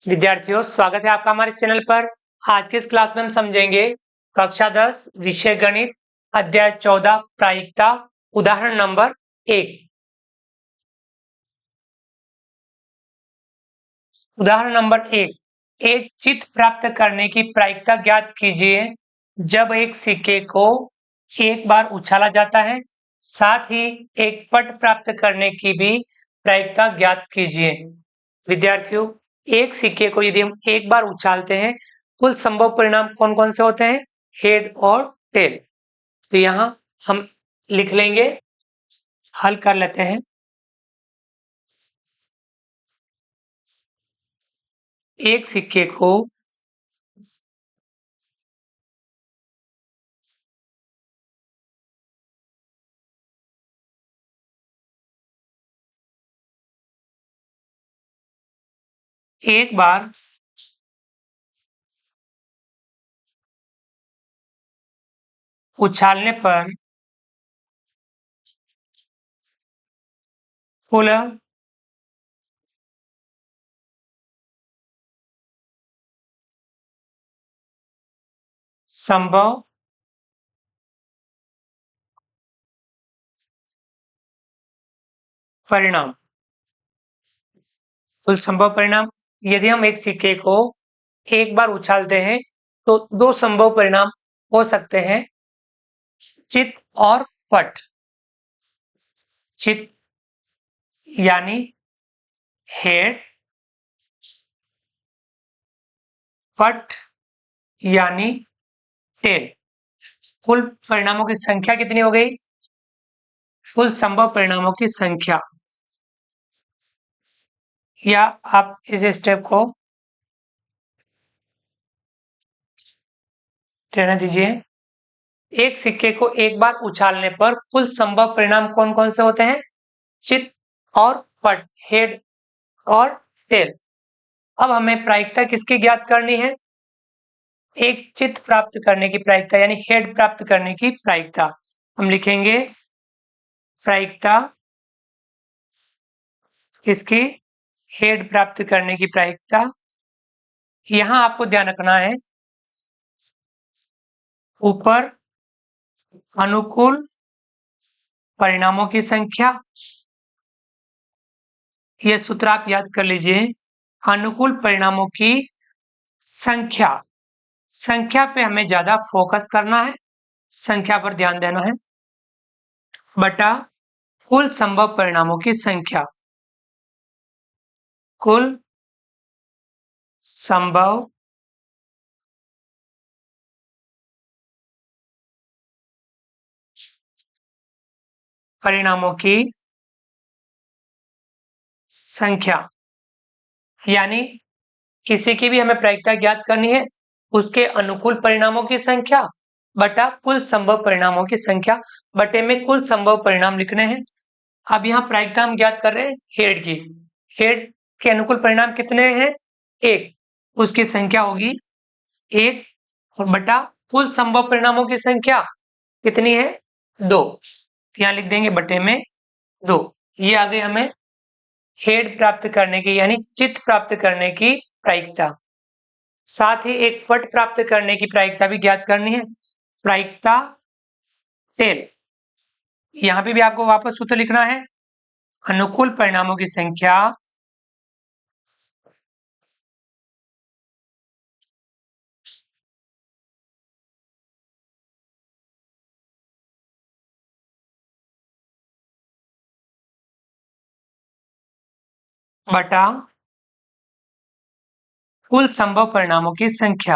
विद्यार्थियों, स्वागत है आपका हमारे चैनल पर। आज के इस क्लास में हम समझेंगे कक्षा 10 विषय गणित अध्याय 14 प्रायिकता उदाहरण नंबर 1। उदाहरण नंबर 1, एक चित्र प्राप्त करने की प्रायिकता ज्ञात कीजिए जब एक सिक्के को एक बार उछाला जाता है। साथ ही एक पट प्राप्त करने की भी प्रायिकता ज्ञात कीजिए। विद्यार्थियों, एक सिक्के को यदि हम एक बार उछालते हैं, कुल संभव परिणाम कौन कौन से होते हैं? हेड और टेल। तो यहां हम लिख लेंगे, हल कर लेते हैं। एक सिक्के को एक बार उछालने पर कुल संभव परिणाम, कुल संभव परिणाम। यदि हम एक सिक्के को एक बार उछालते हैं तो दो संभव परिणाम हो सकते हैं, चित और पट। चित यानी हेड, पट यानी टेल। कुल परिणामों की संख्या कितनी हो गई? कुल संभव परिणामों की संख्या। या आप इस स्टेप को रहने दीजिए। एक सिक्के को एक बार उछालने पर कुल संभव परिणाम कौन कौन से होते हैं? चित और पट, हेड और टेल। अब हमें प्रायिकता किसकी ज्ञात करनी है? एक चित प्राप्त करने की प्रायिकता यानी हेड प्राप्त करने की प्रायिकता। हम लिखेंगे प्रायिकता किसकी? हेड प्राप्त करने की प्रायिकता। यहां आपको ध्यान रखना है, ऊपर अनुकूल परिणामों की संख्या, यह सूत्र आप याद कर लीजिए। अनुकूल परिणामों की संख्या, संख्या पे हमें ज्यादा फोकस करना है, संख्या पर ध्यान देना है, बटा कुल संभव परिणामों की संख्या। कुल संभव परिणामों की संख्या, यानी किसी की भी हमें प्रायिकता ज्ञात करनी है, उसके अनुकूल परिणामों की संख्या बटा कुल संभव परिणामों की संख्या, बटे में कुल संभव परिणाम लिखने हैं। अब यहाँ प्रायिकता हम ज्ञात कर रहे हैं हेड की। हेड के अनुकूल परिणाम कितने हैं? एक, उसकी संख्या होगी एक, और बटा कुल संभव परिणामों की संख्या कितनी है? दो। यहाँ लिख देंगे बटे में दो। ये आ गई हमें हेड प्राप्त करने की यानी चित प्राप्त करने की प्रायिकता। साथ ही एक पट प्राप्त करने की प्रायिकता भी ज्ञात करनी है, प्रायिकता टेल। यहां पे भी आपको वापस सूत्र लिखना है, अनुकूल परिणामों की संख्या बटा कुल संभव परिणामों की संख्या।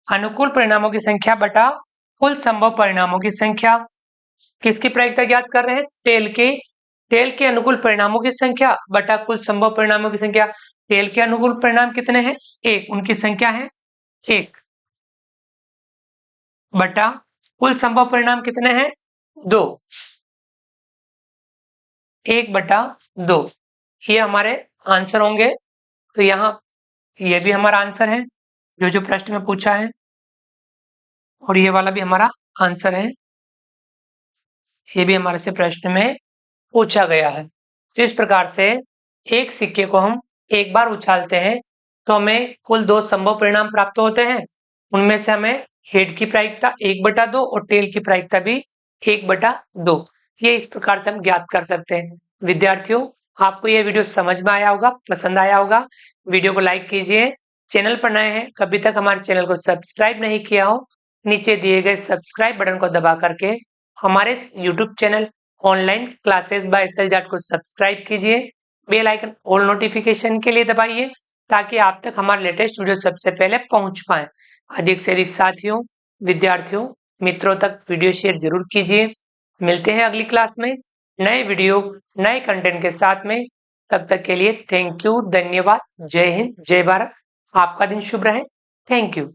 अनुकूल परिणामों की संख्या बटा कुल संभव परिणामों की संख्या। किसकी प्रायिकता ज्ञात कर रहे हैं? टेल की। टेल के अनुकूल परिणामों की संख्या बटा कुल संभव परिणामों की संख्या। टेल के अनुकूल परिणाम कितने हैं? एक, उनकी संख्या है एक, बटा कुल संभव परिणाम कितने हैं? दो, एक बटा दो। ये हमारे आंसर होंगे। तो यहाँ ये भी हमारा आंसर है जो प्रश्न में पूछा है, और ये वाला भी हमारा आंसर है, ये भी हमारे से प्रश्न में पूछा गया है। तो इस प्रकार से एक सिक्के को हम एक बार उछालते हैं तो हमें कुल 2 संभव परिणाम प्राप्त होते हैं। उनमें से हमें हेड की प्रायिकता 1/2 और टेल की प्रायिकता भी 1/2, ये इस प्रकार से हम ज्ञात कर सकते हैं। विद्यार्थियों, आपको यह वीडियो समझ में आया होगा, पसंद आया होगा। वीडियो को लाइक कीजिए। चैनल पर नए हैं, कभी तक हमारे चैनल को सब्सक्राइब नहीं किया हो, नीचे दिए गए सब्सक्राइब बटन को दबा करके हमारे YouTube channel online classes by SL Jat को सब्सक्राइब कीजिए। बेल आइकन ऑल नोटिफिकेशन के लिए दबाइए ताकि आप तक हमारे लेटेस्ट वीडियो सबसे पहले पहुंच पाए। अधिक से अधिक साथियों, विद्यार्थियों, मित्रों तक वीडियो शेयर जरूर कीजिए। मिलते हैं अगली क्लास में नए वीडियो, नए कंटेंट के साथ में। तब तक के लिए थैंक यू, धन्यवाद, जय हिंद, जय भारत। आपका दिन शुभ रहे। Thank you.